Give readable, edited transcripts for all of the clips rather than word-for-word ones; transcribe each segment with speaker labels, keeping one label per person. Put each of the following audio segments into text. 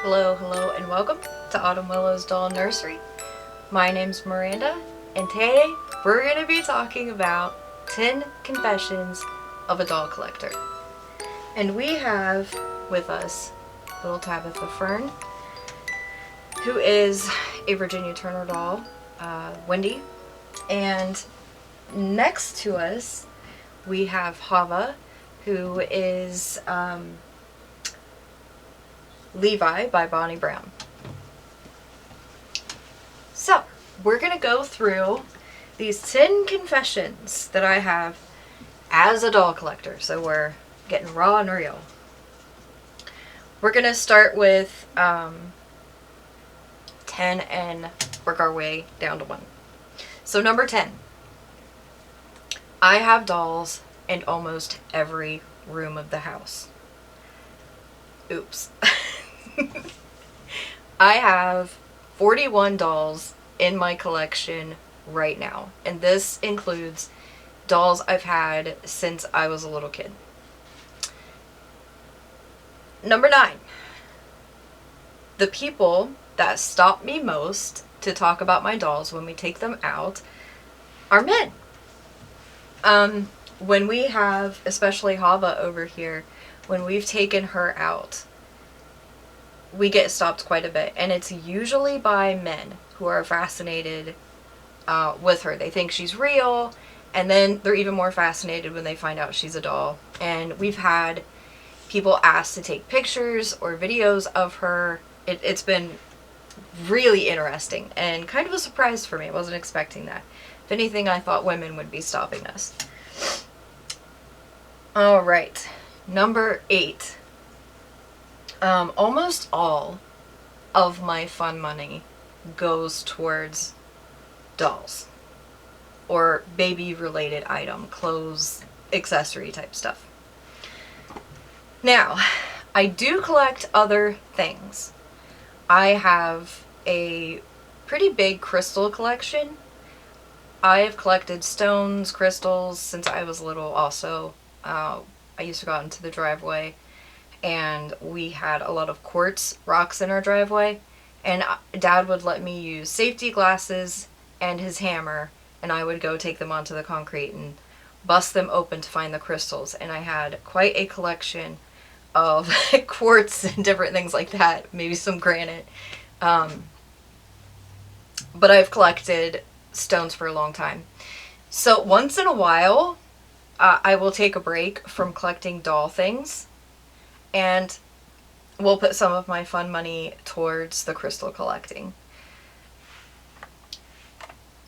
Speaker 1: Hello, hello, and welcome to Autumn Willow's Doll Nursery. My name's Miranda, and today we're going to be talking about 10 confessions of a doll collector. And we have with us little Tabitha Fern, who is a Virginia Turner doll, Wendy, and next to us we have Hava, who is Levi by Bonnie Brown. So, we're going to go through these 10 confessions that I have as a doll collector. So we're getting raw and real. We're going to start with 10 and work our way down to 1. So number 10. I have dolls in almost every room of the house. Oops. I have 41 dolls in my collection right now, and this includes dolls I've had since I was a little kid. Number 9. The people that stop me most to talk about my dolls when we take them out are men. When we have, especially Hava over here, when we've taken her out, we get stopped quite a bit, and it's usually by men who are fascinated with her. They think she's real, and then they're even more fascinated when they find out she's a doll. And we've had people ask to take pictures or videos of her. It's been really interesting and kind of a surprise for me. I wasn't expecting that. If anything, I thought women would be stopping us. Alright, number 8. Almost all of my fun money goes towards dolls or baby related item, clothes, accessory type stuff. Now, I do collect other things. I have a pretty big crystal collection. I have collected stones, crystals since I was little also. I used to go out into the driveway, and we had a lot of quartz rocks in our driveway, and Dad would let me use safety glasses and his hammer, and I would go take them onto the concrete and bust them open to find the crystals. And I had quite a collection of quartz and different things like that, maybe some granite. But I've collected stones for a long time. So once in a while, I will take a break from collecting doll things, and we'll put some of my fun money towards the crystal collecting.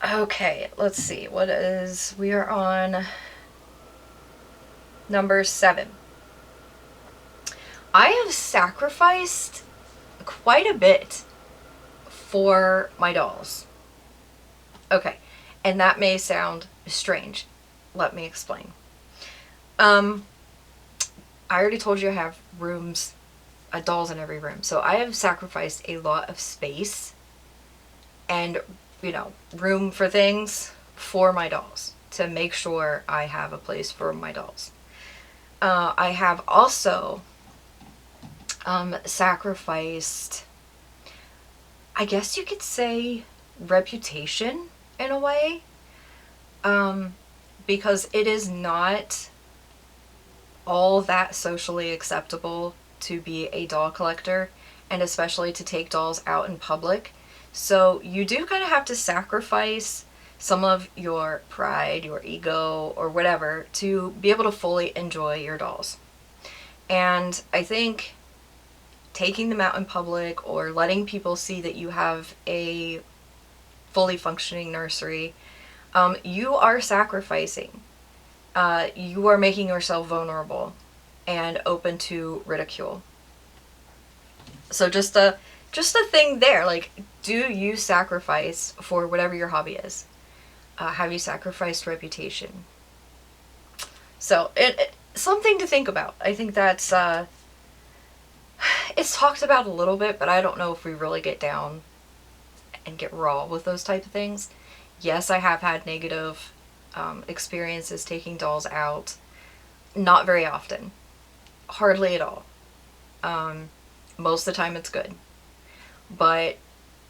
Speaker 1: Okay, let's see. We are on number 7. I have sacrificed quite a bit for my dolls. Okay, and that may sound strange. Let me explain. I already told you I have rooms, dolls in every room. So I have sacrificed a lot of space and, room for things for my dolls to make sure I have a place for my dolls. I have also sacrificed, I guess you could say, reputation in a way, because it is not all that socially acceptable to be a doll collector, and especially to take dolls out in public. So you do kind of have to sacrifice some of your pride, your ego, or whatever to be able to fully enjoy your dolls. And I think taking them out in public or letting people see that you have a fully functioning nursery, you are sacrificing. You are making yourself vulnerable and open to ridicule. So just a thing there, like, do you sacrifice for whatever your hobby is? Have you sacrificed reputation? So something to think about. I think that's it's talked about a little bit, but I don't know if we really get down and get raw with those type of things. Yes, I have had negative experiences taking dolls out. Not very often. Hardly at all. Most of the time it's good. but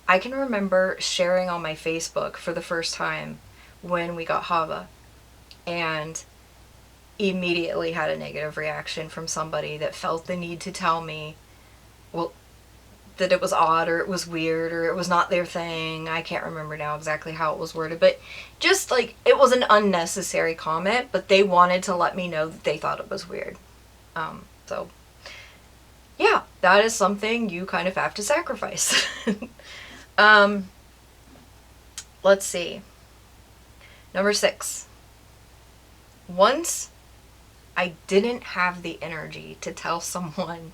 Speaker 1: I can remember sharing on my Facebook for the first time when we got Hava, and immediately had a negative reaction from somebody that felt the need to tell me, well, that it was odd or it was weird or it was not their thing. I can't remember now exactly how it was worded, but just like, it was an unnecessary comment, but they wanted to let me know that they thought it was weird. So yeah, that is something you kind of have to sacrifice. Let's see. Number 6. Once I didn't have the energy to tell someone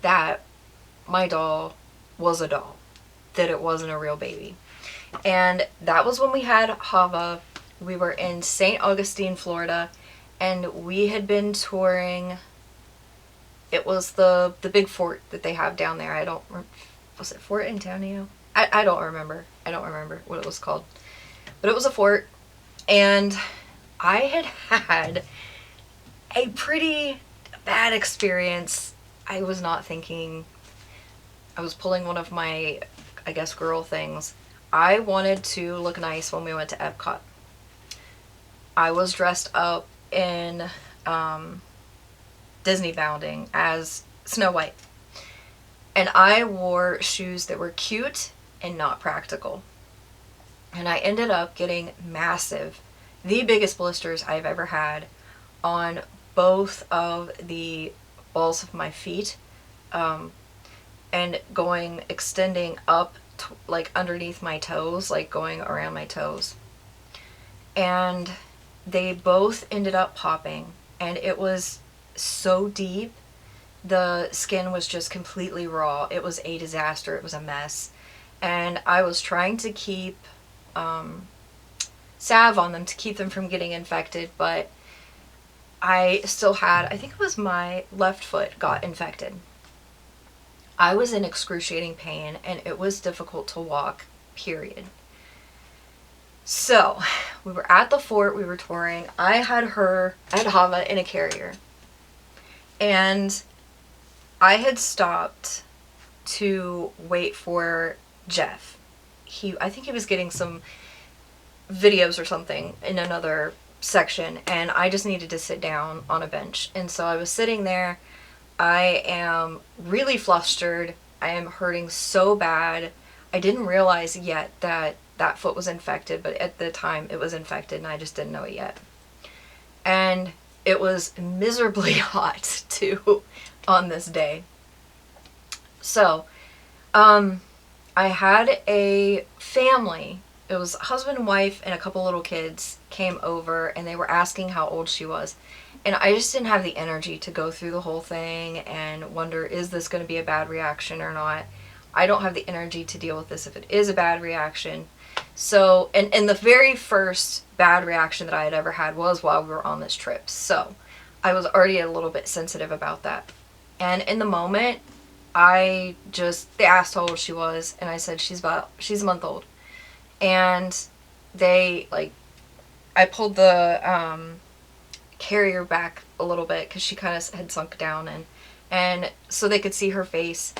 Speaker 1: that my doll was a doll, that it wasn't a real baby. And that was when we had Hava. We were in St. Augustine, Florida, and we had been touring. It was the big fort that they have down there. Was it Fort Antonio? I don't remember. I don't remember what it was called. But it was a fort, and I had a pretty bad experience. I was not thinking. I was pulling one of my, I guess, girl things. I wanted to look nice when we went to Epcot. I was dressed up in Disney bounding as Snow White. And I wore shoes that were cute and not practical. And I ended up getting massive, the biggest blisters I've ever had on both of the balls of my feet, and extending up like underneath my toes, like going around my toes. And they both ended up popping, and it was so deep. The skin was just completely raw. It was a disaster. It was a mess. And I was trying to keep salve on them to keep them from getting infected, but I still had, I think it was my left foot got infected. I was in excruciating pain, and it was difficult to walk, period. So, we were at the fort, we were touring. I had Hava in a carrier. And I had stopped to wait for Jeff. I think he was getting some videos or something in another section, and I just needed to sit down on a bench. And so I was sitting there. I am really flustered. I am hurting so bad. I didn't realize yet that that foot was infected, but at the time it was infected, and I just didn't know it yet. And it was miserably hot too on this day. So, I had a family. It was husband and wife and a couple little kids came over, and they were asking how old she was. And I just didn't have the energy to go through the whole thing and wonder, is this going to be a bad reaction or not? I don't have the energy to deal with this if it is a bad reaction. So, and the very first bad reaction that I had ever had was while we were on this trip. So, I was already a little bit sensitive about that. And in the moment, they asked how old she was, and I said, she's a month old. And I pulled the carrier back a little bit because she kind of had sunk down, and so they could see her face,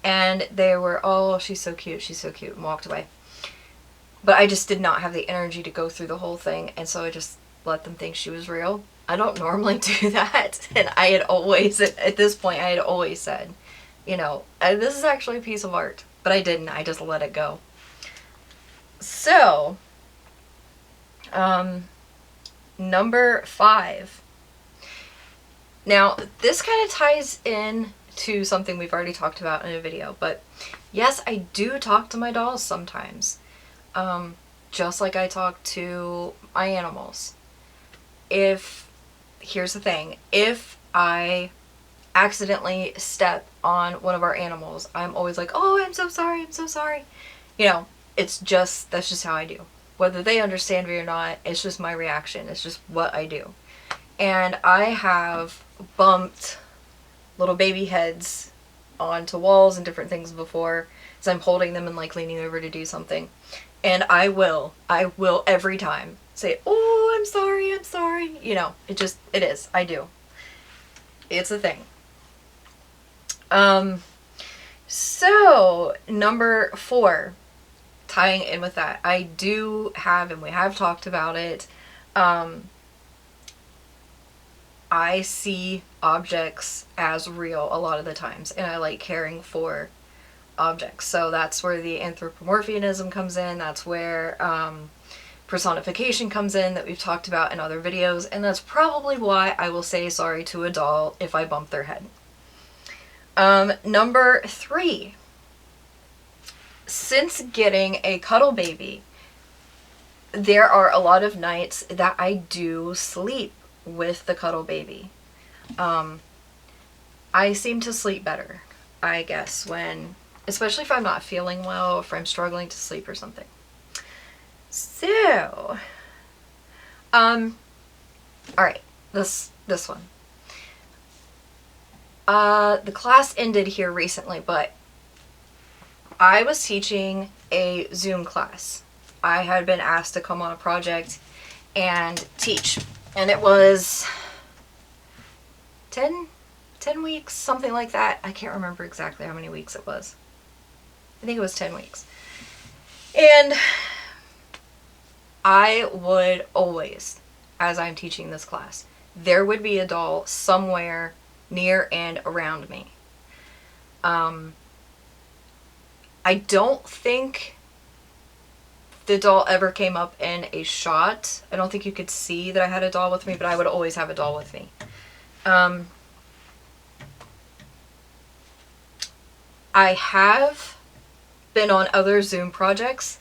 Speaker 1: and they were, oh, she's so cute, and walked away. But I just did not have the energy to go through the whole thing, and so I just let them think she was real. I don't normally do that, and I had always, at this point, I had always said, this is actually a piece of art, but I didn't. I just let it go. So, number 5. Now, this kind of ties in to something we've already talked about in a video, but yes, I do talk to my dolls sometimes. Just like I talk to my animals. Here's the thing, if I accidentally step on one of our animals, I'm always like, oh, I'm so sorry. That's just how I do. Whether they understand me or not, it's just my reaction. It's just what I do. And I have bumped little baby heads onto walls and different things before, as I'm holding them and leaning over to do something. And I will every time say, oh, I'm sorry. It is. I do. It's a thing. So, number 4, tying in with that, I do have, and we have talked about it, I see objects as real a lot of the times, and I like caring for objects. So that's where the anthropomorphism comes in. That's where personification comes in, that we've talked about in other videos, and that's probably why I will say sorry to a doll if I bump their head. Number 3. Since getting a cuddle baby, there are a lot of nights that I do sleep with the cuddle baby. I seem to sleep better, I guess, when, especially if I'm not feeling well, if I'm struggling to sleep or something. So, alright, this one. The class ended here recently, but I was teaching a Zoom class. I had been asked to come on a project and teach, and it was 10 weeks, something like that. I can't remember exactly how many weeks it was. I think it was 10 weeks. And I would always, as I'm teaching this class, there would be a doll somewhere near and around me. I don't think the doll ever came up in a shot. I don't think you could see that I had a doll with me, but I would always have a doll with me. I have been on other Zoom projects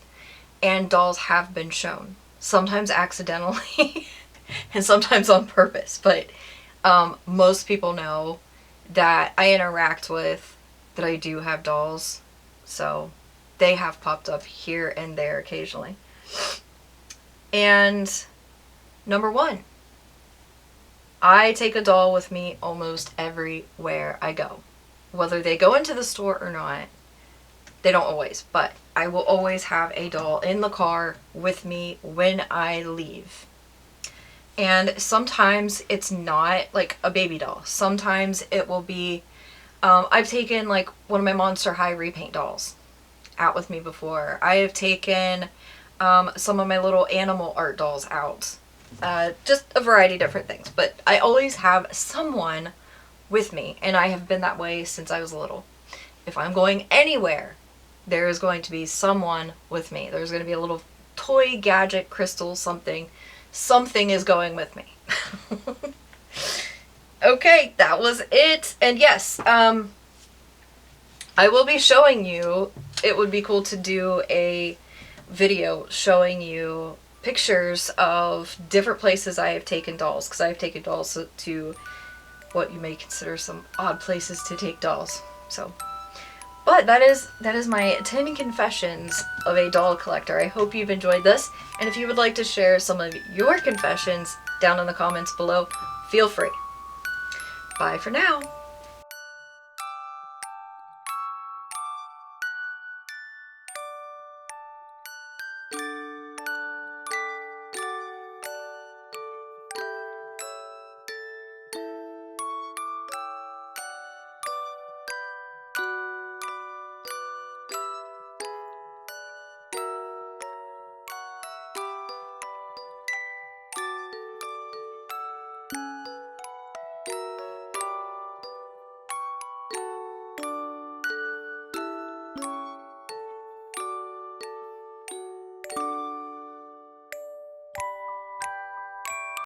Speaker 1: and dolls have been shown. Sometimes accidentally and sometimes on purpose, but most people know that I interact with, that I do have dolls, so they have popped up here and there occasionally. And number 1, I take a doll with me almost everywhere I go. Whether they go into the store or not, they don't always, but I will always have a doll in the car with me when I leave. And sometimes it's not like a baby doll. Sometimes it will be, I've taken like one of my Monster High repaint dolls out with me before. I have taken some of my little animal art dolls out. Just a variety of different things. But I always have someone with me, and I have been that way since I was little. If I'm going anywhere, there is going to be someone with me. There's going to be a little toy, gadget, crystal, something. Something is going with me. Okay, that was it. And yes, I will be showing you, it would be cool to do a video showing you pictures of different places I have taken dolls, because I have taken dolls to what you may consider some odd places to take dolls. So, but that is my 10 confessions of a doll collector. I hope you've enjoyed this, and if you would like to share some of your confessions down in the comments below, feel free. Bye for now.